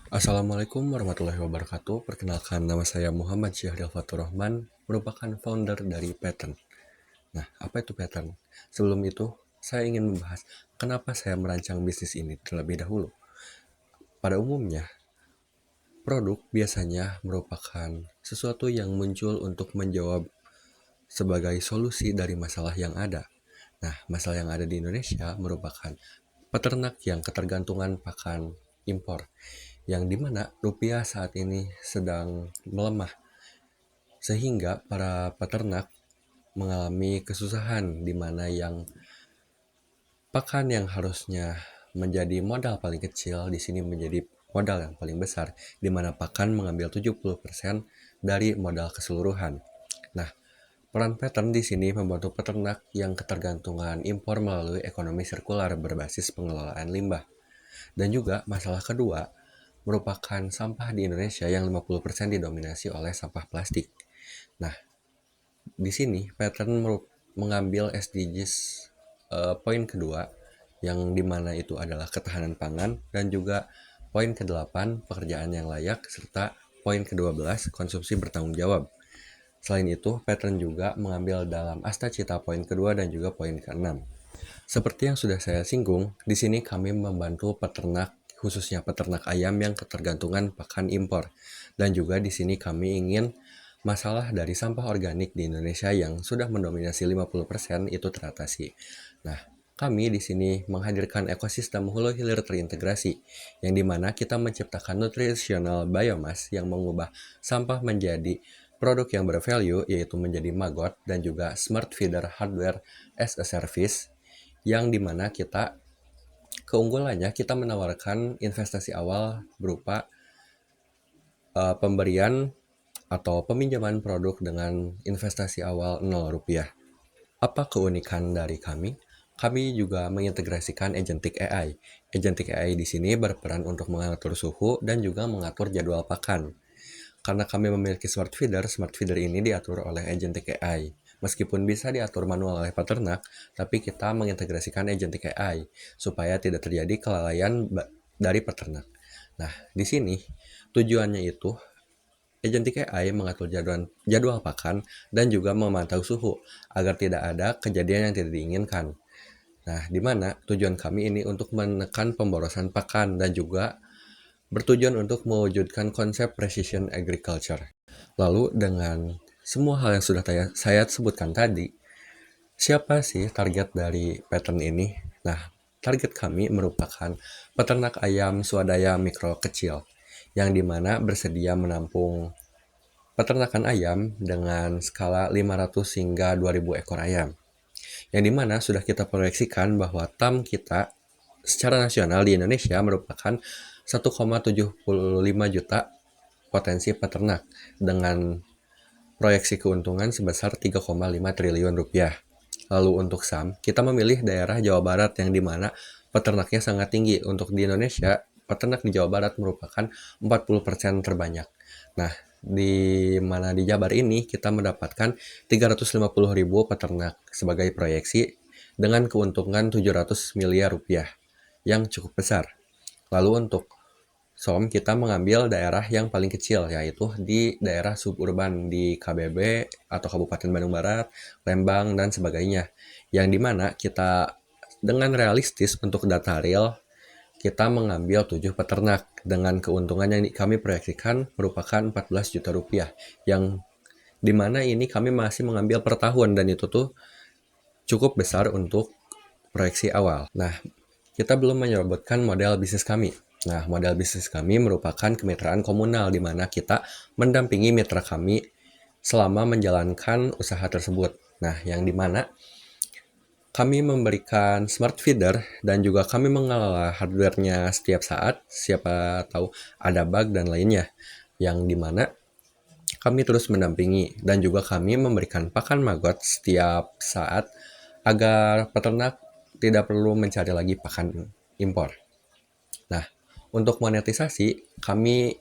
Assalamualaikum warahmatullahi wabarakatuh. Perkenalkan, nama saya Muhammad Syahril Fatur Rahman, merupakan founder dari Pattern. Nah, apa itu Pattern? Sebelum itu, saya ingin membahas kenapa saya merancang bisnis ini terlebih dahulu. Pada umumnya, produk biasanya merupakan sesuatu yang muncul untuk menjawab sebagai solusi dari masalah yang ada. Nah, masalah yang ada di Indonesia merupakan peternak yang ketergantungan pakan impor, yang dimana rupiah saat ini sedang melemah, sehingga para peternak mengalami kesusahan di mana yang pakan yang harusnya menjadi modal paling kecil di sini menjadi modal yang paling besar, di mana pakan mengambil 70% dari modal keseluruhan. Nah, peran pattern di sini membantu peternak yang ketergantungan impor melalui ekonomi sirkular berbasis pengelolaan limbah. Dan juga masalah kedua merupakan sampah di Indonesia yang 50% didominasi oleh sampah plastik. Nah, di sini pattern mengambil SDGs poin kedua yang dimana itu adalah ketahanan pangan dan juga poin ke-8 pekerjaan yang layak serta poin ke-12 konsumsi bertanggung jawab. Selain itu, pattern juga mengambil dalam Asta Cita poin kedua dan juga poin ke-6. Seperti yang sudah saya singgung, di sini kami membantu peternak, khususnya peternak ayam yang ketergantungan pakan impor. Dan juga di sini kami ingin masalah dari sampah organik di Indonesia yang sudah mendominasi 50% itu teratasi. Nah, kami di sini menghadirkan ekosistem hulu hilir terintegrasi, yang dimana kita menciptakan nutritional biomass yang mengubah sampah menjadi produk yang bervalue, yaitu menjadi maggot dan juga smart feeder hardware as a service, yang dimana kita keunggulannya kita menawarkan investasi awal berupa pemberian atau peminjaman produk dengan investasi awal 0 rupiah. Apa keunikan dari kami? Kami juga mengintegrasikan agentic AI. Agentic AI di sini berperan untuk mengatur suhu dan juga mengatur jadwal pakan. Karena kami memiliki smart feeder ini diatur oleh agentic AI. Meskipun bisa diatur manual oleh peternak, tapi kita mengintegrasikan agentic AI supaya tidak terjadi kelalaian dari peternak. Nah, di sini tujuannya itu agentic AI mengatur jadwal pakan dan juga memantau suhu agar tidak ada kejadian yang tidak diinginkan. Nah, di mana tujuan kami ini untuk menekan pemborosan pakan dan juga bertujuan untuk mewujudkan konsep precision agriculture. Lalu dengan semua hal yang sudah saya sebutkan tadi, siapa sih target dari pattern ini? Nah, target kami merupakan peternak ayam swadaya mikro kecil, yang dimana bersedia menampung peternakan ayam dengan skala 500 hingga 2000 ekor ayam. Yang dimana sudah kita proyeksikan bahwa TAM kita secara nasional di Indonesia merupakan 1,75 juta potensi peternak dengan proyeksi keuntungan sebesar 3,5 triliun rupiah. Lalu untuk SAM, kita memilih daerah Jawa Barat yang dimana peternaknya sangat tinggi. Untuk di Indonesia, peternak di Jawa Barat merupakan 40% terbanyak. Nah, di mana di Jabar ini kita mendapatkan 350.000 peternak sebagai proyeksi dengan keuntungan 700 miliar rupiah yang cukup besar. Lalu untuk SOM kita mengambil daerah yang paling kecil, yaitu di daerah suburban di KBB atau Kabupaten Bandung Barat, Lembang, dan sebagainya. Yang dimana kita dengan realistis untuk data real, kita mengambil 7 peternak dengan keuntungan yang kami proyeksikan merupakan 14 juta rupiah. Yang dimana ini kami masih mengambil per tahun dan itu tuh cukup besar untuk proyeksi awal. Nah, kita belum menyebutkan model bisnis kami. Nah, model bisnis kami merupakan kemitraan komunal di mana kita mendampingi mitra kami selama menjalankan usaha tersebut. Nah, yang di mana kami memberikan smart feeder dan juga kami mengelola hardware-nya setiap saat, siapa tahu ada bug dan lainnya. Yang di mana kami terus mendampingi dan juga kami memberikan pakan maggot setiap saat agar peternak tidak perlu mencari lagi pakan impor. Nah, untuk monetisasi, kami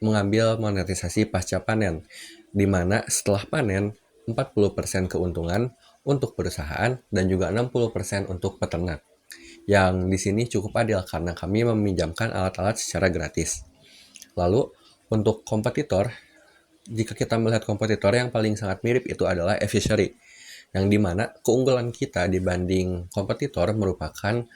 mengambil monetisasi pasca panen, di mana setelah panen, 40% keuntungan untuk perusahaan dan juga 60% untuk peternak. Yang di sini cukup adil karena kami meminjamkan alat-alat secara gratis. Lalu untuk kompetitor, jika kita melihat kompetitor yang paling sangat mirip itu adalah aviary, yang dimana keunggulan kita dibanding kompetitor merupakan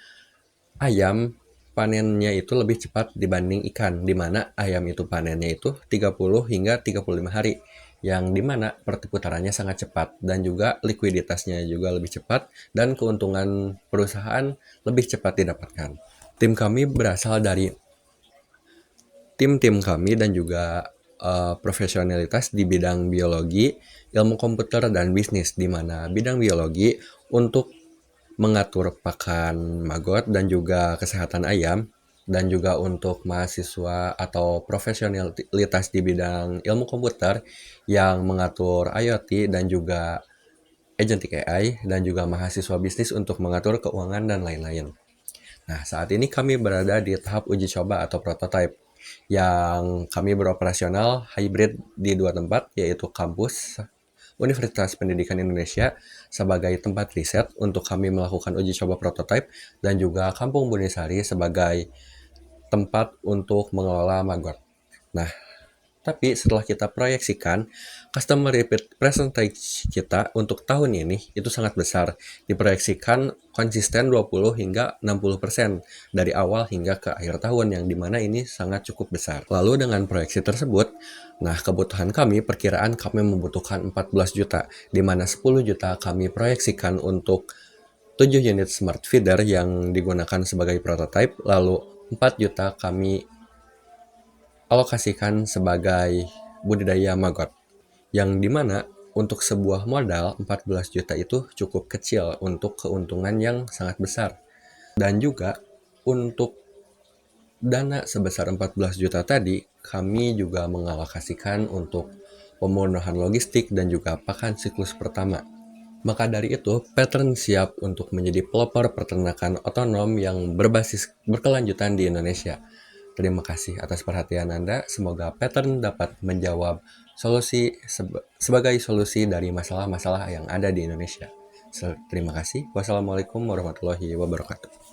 ayam panennya itu lebih cepat dibanding ikan, di mana ayam itu panennya itu 30 hingga 35 hari, yang dimana perputarannya sangat cepat, dan juga likuiditasnya juga lebih cepat, dan keuntungan perusahaan lebih cepat didapatkan. Tim kami berasal dari tim-tim kami dan juga profesionalitas di bidang biologi, ilmu komputer, dan bisnis, di mana bidang biologi untuk mengatur pakan maggot dan juga kesehatan ayam, dan juga untuk mahasiswa atau profesionalitas di bidang ilmu komputer yang mengatur IoT dan juga agentic AI, dan juga mahasiswa bisnis untuk mengatur keuangan dan lain-lain. Nah, saat ini kami berada di tahap uji coba atau prototype, yang kami beroperasional hybrid di dua tempat, yaitu kampus Universitas Pendidikan Indonesia sebagai tempat riset untuk kami melakukan uji coba prototype, dan juga Kampung Bunisari sebagai tempat untuk mengelola maggot. Nah, tapi setelah kita proyeksikan, customer repeat percentage kita untuk tahun ini itu sangat besar. Diproyeksikan konsisten 20 hingga 60% dari awal hingga ke akhir tahun, yang dimana ini sangat cukup besar. Lalu dengan proyeksi tersebut, nah kebutuhan kami, perkiraan kami membutuhkan 14 juta, di mana 10 juta kami proyeksikan untuk 7 unit smart feeder yang digunakan sebagai prototype, lalu 4 juta kami alokasikan sebagai budidaya maggot, yang dimana untuk sebuah modal 14 juta itu cukup kecil untuk keuntungan yang sangat besar. Dan juga untuk dana sebesar 14 juta tadi, kami juga mengalokasikan untuk pemenuhan logistik dan juga pakan siklus pertama. Maka dari itu, Pattern siap untuk menjadi pelopor peternakan otonom yang berbasis berkelanjutan di Indonesia. Terima kasih atas perhatian Anda. Semoga Pattern dapat menjawab sebagai solusi dari masalah-masalah yang ada di Indonesia. Terima kasih. Wassalamualaikum warahmatullahi wabarakatuh.